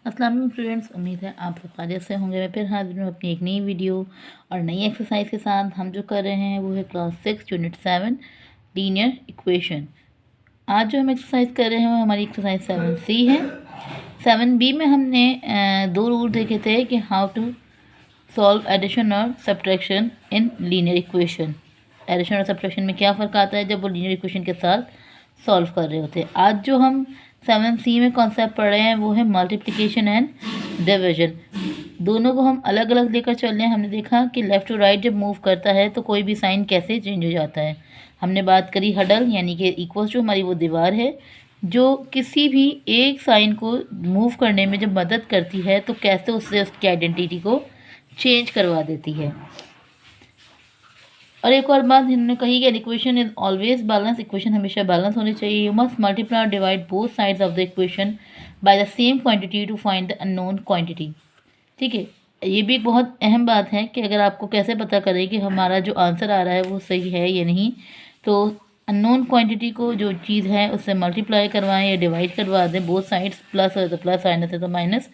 अस्सलाम वालेकुम स्टूडेंट्स, उम्मीद है आप सब खैरियत से होंगे। मैं फिर हाजिर हूँ अपनी एक नई वीडियो और नई एक्सरसाइज के साथ। हम जो कर रहे हैं वो है क्लास 6 यूनिट 7 लीनियर इक्वेशन। आज जो हम एक्सरसाइज कर रहे हैं वो हमारी एक्सरसाइज 7C है। 7B में हमने दो रूल देखे थे कि हाउ टू सॉल्व एडिशन और subtraction in linear equation. Addition और सब्ट्रैक्शन में क्या फ़र्क आता है जब वो लीनियर इक्वेशन के साथ सॉल्व कर रहे होते हैं। आज जो हम 7C में कॉन्सेप्ट पढ़ रहे हैं वो है मल्टीप्लिकेशन एंड डिवीजन। दोनों को हम अलग अलग लेकर चल रहे हैं। हमने देखा कि लेफ़्ट टू राइट जब मूव करता है तो कोई भी साइन कैसे चेंज हो जाता है। हमने बात करी हडल, यानी कि इक्वल्स जो हमारी वो दीवार है जो किसी भी एक साइन को मूव करने में जब मदद करती है तो कैसे उससे उसकी आइडेंटिटी को चेंज करवा देती है। और एक और बात इन्होंने कही कि equation is always balance, equation हमेशा बैलेंस होनी चाहिए। यू मस्ट मल्टीप्लाई और divide both sides of the equation by the same quantity to find the unknown quantity. ठीक है, ये भी एक बहुत अहम बात है कि अगर आपको कैसे पता करें कि हमारा जो आंसर आ रहा है वो सही है या नहीं, तो अननोन क्वांटिटी को जो चीज़ है उससे मल्टीप्लाई करवाएं या डिवाइड करवा दें बोथ साइड्स, प्लस है तो प्लस, माइनस है तो माइनस,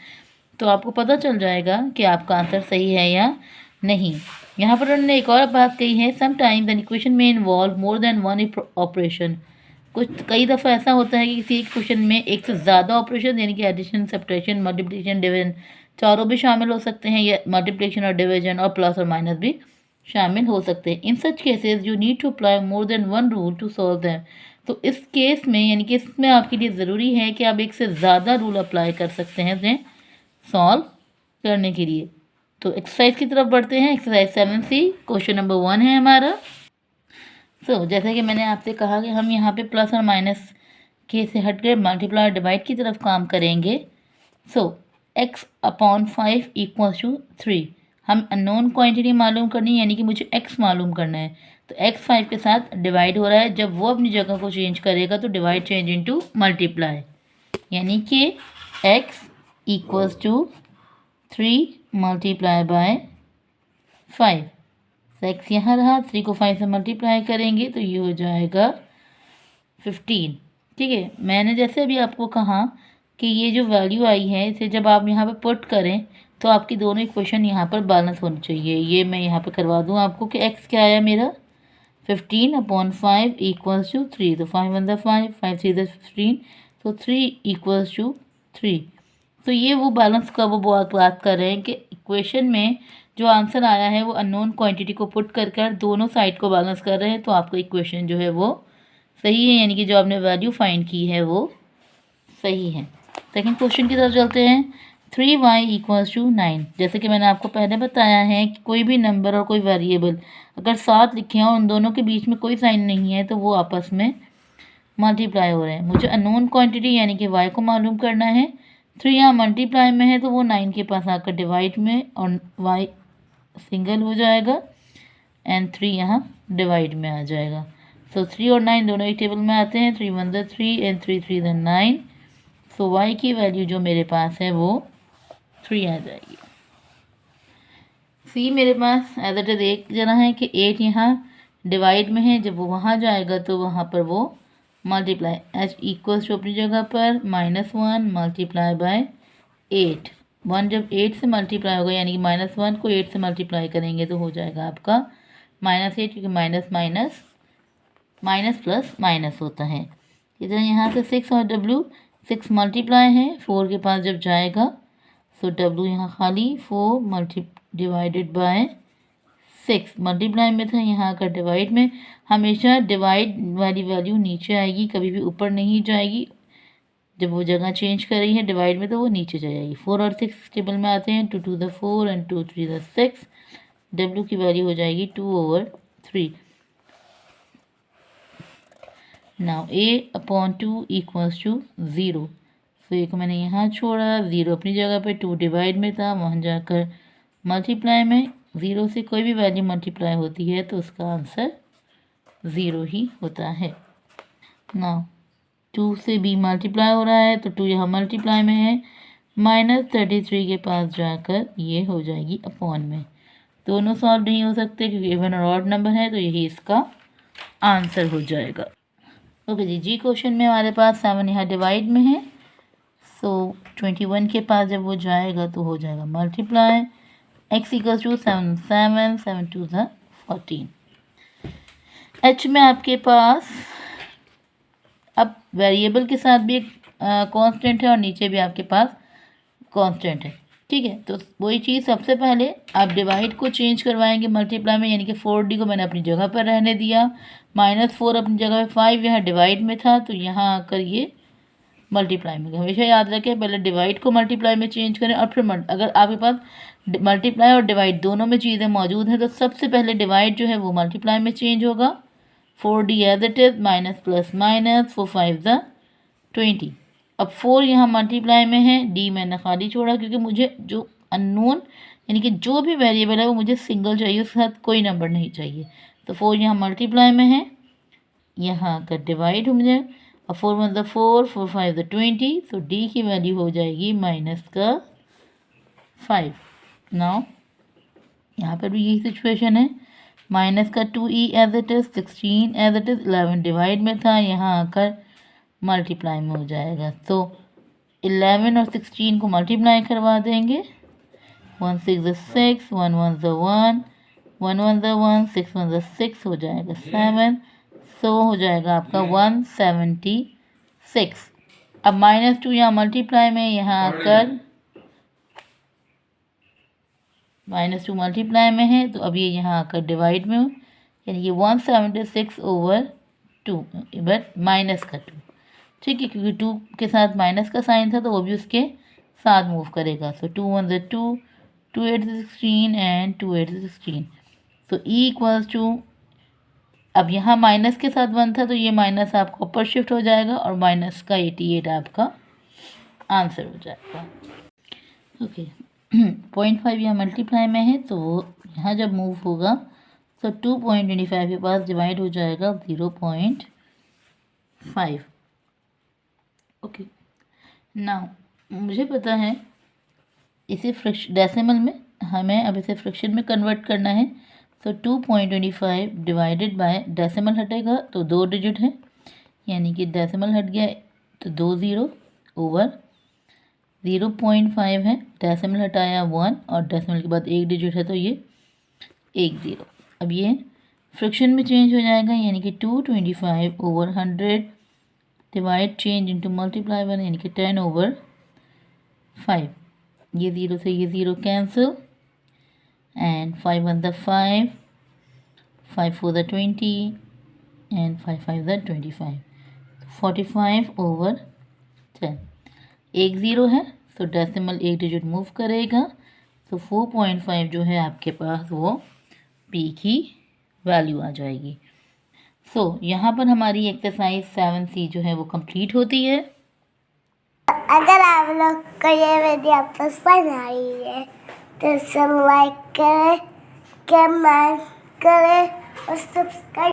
तो आपको पता चल जाएगा कि आपका आंसर सही है या नहीं। यहाँ पर उन्होंने एक और बात कही है, समटाइम्स एन इक्वेशन में इन्वॉल्व मोर देन वन ऑपरेशन। कई दफ़ा ऐसा होता है कि किसी एक क्वेश्चन में एक से ज़्यादा ऑपरेशन, यानी कि एडिशन, सब्ट्रैक्शन, मल्टीप्लिकेशन, डिवीजन चारों भी शामिल हो सकते हैं, या मल्टीप्लिकेशन और डिवीजन और प्लस और माइनस भी शामिल हो सकते हैं। In such cases you need to apply more than one rule to solve them. तो इस केस में, यानी कि इसमें आपके लिए ज़रूरी है कि आप एक से ज़्यादा रूल अप्लाई कर सकते हैं उन्हें सॉल्व करने के लिए। तो एक्सरसाइज की तरफ बढ़ते हैं। एक्सरसाइज 7C क्वेश्चन नंबर 1 है हमारा। जैसा कि मैंने आपसे कहा कि हम यहाँ पे प्लस और माइनस के से हटकर मल्टीप्लाई और डिवाइड की तरफ काम करेंगे। x upon 5 equals to 3। हम अननोन क्वांटिटी मालूम करनी है, यानी कि मुझे x मालूम करना है। तो x 5 के साथ डिवाइड हो रहा है, जब वो अपनी जगह को चेंज करेगा तो डिवाइड चेंज इनटू मल्टीप्लाई, यानी कि x equals to 3 multiply by 5। X यहाँ रहा, 3 को 5 से मल्टीप्लाई करेंगे तो ये हो जाएगा 15। ठीक है, मैंने जैसे अभी आपको कहा कि ये जो वैल्यू आई है इसे जब आप यहाँ पे पुट करें तो आपकी दोनों इक्वेशन यहाँ पर बैलेंस होनी चाहिए। ये मैं यहाँ पे करवा दूँ आपको कि x क्या आया मेरा, 15 अपॉन 5 इक्वल्स टू 3। तो 5 1 5, 5 3 15, तो 3 इक्वल्स टू 3। तो ये वो बैलेंस का वो बात कर रहे हैं कि इक्वेशन में जो आंसर आया है वो अननोन क्वांटिटी को पुट कर दोनों साइड को बैलेंस कर रहे हैं, तो आपका इक्वेशन जो है वो सही है, यानी कि जो आपने वैल्यू फाइंड की है वो सही है। सेकंड क्वेश्चन की तरफ चलते हैं। 3y equals to 9। जैसे कि मैंने आपको पहले बताया है कि कोई भी नंबर और कोई वेरिएबल अगर साथ लिखे हों, उन दोनों के बीच में कोई साइन नहीं है, तो वो आपस में मल्टीप्लाई हो रहे हैं। मुझे अननोन क्वांटिटी यानी कि y को मालूम करना है। 3 यहाँ मल्टीप्लाई में है तो वो 9 के पास आकर डिवाइड में, और y सिंगल हो जाएगा एंड 3 यहाँ डिवाइड में आ जाएगा। 3 और 9 दोनों एक टेबल में आते हैं। 3 1 3 एंड 3 3 9। y की वैल्यू जो मेरे पास है वो 3 आ जाएगी। c मेरे पास एज इट इज एक जना है कि 8 यहाँ डिवाइड में है, जब वो वहाँ जाएगा तो वहाँ पर वो मल्टीप्लाई, h इक्वल्स टू अपनी जगह पर -1 मल्टीप्लाई बाय 8। 1 जब 8 से मल्टीप्लाई होगा, यानी कि -1 को 8 से मल्टीप्लाई करेंगे तो हो जाएगा आपका -8, क्योंकि minus minus minus plus minus होता है। इधर यहाँ से 6 और w 6 मल्टीप्लाई है, 4 के पास जब जाएगा तो w यहाँ खाली 4 मल्टी डिवाइडेड बाय 6 मल्टीप्लाई में था, यहाँ आकर डिवाइड में। हमेशा डिवाइड वाली वैल्यू नीचे आएगी, कभी भी ऊपर नहीं जाएगी। जब वो जगह चेंज कर रही है डिवाइड में तो वो नीचे जाएगी। 4 और 6 टेबल में आते हैं। 2 2 द 4 एंड 2 3 द 6। w की वैल्यू हो जाएगी 2/3। Now a upon 2 equals to 0। तो एक मैंने यहाँ छोड़ा, 0 अपनी जगह पे, 2 डिवाइड में था, वहाँ जाकर मल्टीप्लाई में। 0 से कोई भी वैल्यू मल्टीप्लाई होती है तो उसका आंसर 0 ही होता है। नाउ 2 से b मल्टीप्लाई हो रहा है तो 2 यहाँ मल्टीप्लाई में है, -33 के पास जाकर ये हो जाएगी अपॉन में। दोनों सॉल्व नहीं हो सकते क्योंकि इवन और ऑड नंबर है, तो यही इसका आंसर हो जाएगा। ओके जी क्वेश्चन में हमारे पास 7 यहाँ डिवाइड में है। सो 21 के पास जब वो जाएगा तो हो जाएगा मल्टीप्लाई x इक्वल्स टू 7 7 7 2 ज़ा 14। h में आपके पास अब वेरिएबल के साथ भी एक कांस्टेंट है और नीचे भी आपके पास कांस्टेंट है, ठीक है। तो वही चीज़ सबसे पहले आप डिवाइड को चेंज करवाएंगे मल्टीप्लाई में, यानी कि 4d को मैंने अपनी जगह पर रहने दिया, -4 अपनी जगह पे, 5 यहाँ डिवाइड में था तो यहाँ आकर ये मल्टीप्लाई में। हमेशा याद रखें पहले डिवाइड को मल्टीप्लाई में चेंज करें और फिर अगर आपके पास मल्टीप्लाई और डिवाइड दोनों में चीज़ें मौजूद हैं तो सबसे पहले डिवाइड जो है वो मल्टीप्लाई में चेंज होगा। 4d as it is, minus plus minus, 4 5 ज़ा 20। अब 4 यहाँ मल्टीप्लाई में है, d मैंने खाली छोड़ा क्योंकि मुझे जो अननोन यानी कि जो भी वेरिएबल है वो मुझे सिंगल चाहिए, उसके साथ कोई नंबर नहीं चाहिए। तो 4 यहाँ मल्टीप्लाई में है, यहाँ का डिवाइड हो जाए और 4 1 ज़ा 4, 4 5 ज़ा 20, तो d की वैल्यू हो जाएगी -5। नाउ यहाँ पर भी यही सिचुएशन है, -2e as it is, 16 as it is, 11 divide में था, यहाँ आकर मल्टीप्लाई में हो जाएगा। तो 11 और 16 को मल्टीप्लाई करवा देंगे, 1 6 ज़ा 6, 1 1 ज़ा 1, 1 1 ज़ा 1, 6 1 ज़ा 6 हो जाएगा 7, सो हो जाएगा आपका 176। अब -2 यहाँ मल्टीप्लाई में, यहाँ आकर -2 मल्टीप्लाई में है तो अब ये यहाँ आकर डिवाइड में हो, यानी कि 176 ओवर 2, बट माइनस का 2, ठीक है, क्योंकि 2 के साथ माइनस का साइन था तो वो भी उसके साथ मूव करेगा। सो 2 1 ज़ा 2, 2 8 ज़ा 16 एंड 2 8 ज़ा 16। सो ई इक्वल्स टू, अब यहाँ माइनस के साथ 1 था तो ये माइनस आपका ऊपर शिफ्ट हो जाएगा और माइनस का 88 आपका आंसर हो जाएगा। ओके 0.5 यहाँ मल्टीप्लाई में है तो यहाँ जब मूव होगा तो 2.25 के पास डिवाइड हो जाएगा 0.5। ओके नाउ मुझे पता है इसे डेसिमल में हमें अब इसे फ्रैक्शन में कन्वर्ट करना है। तो 2.25 डिवाइडेड बाय डेसिमल हटेगा तो 2 डिजिट है, यानी कि डेसिमल हट गया तो 2 0 ओवर 0.5 है, डेसिमल हटाया 1 और डेसिमल के बाद 1 डिजिट है तो ये 1 0। अब ये फ्रैक्शन में चेंज हो जाएगा, यानी कि 225 over 100 divide change into multiply 1, यानी कि 10 ओवर 5। ये 0 से ये 0 कैंसिल एंड 5 1 ज़ा 5, 5 4 ज़ा 20 एंड 5 5 ज़ा 25, 45 ओवर 10। 1 0 है तो डेसिमल 1 डिजिट मूव करेगा, तो 4.5 जो है आपके पास वो p की वैल्यू आ जाएगी। सो यहाँ पर हमारी एक्सरसाइज 7C जो है वो कंप्लीट होती है। अगर आप लोग को ये वीडियो पसंद आई है तो इसे लाइक करें, कमेंट करें और सब्सक्राइब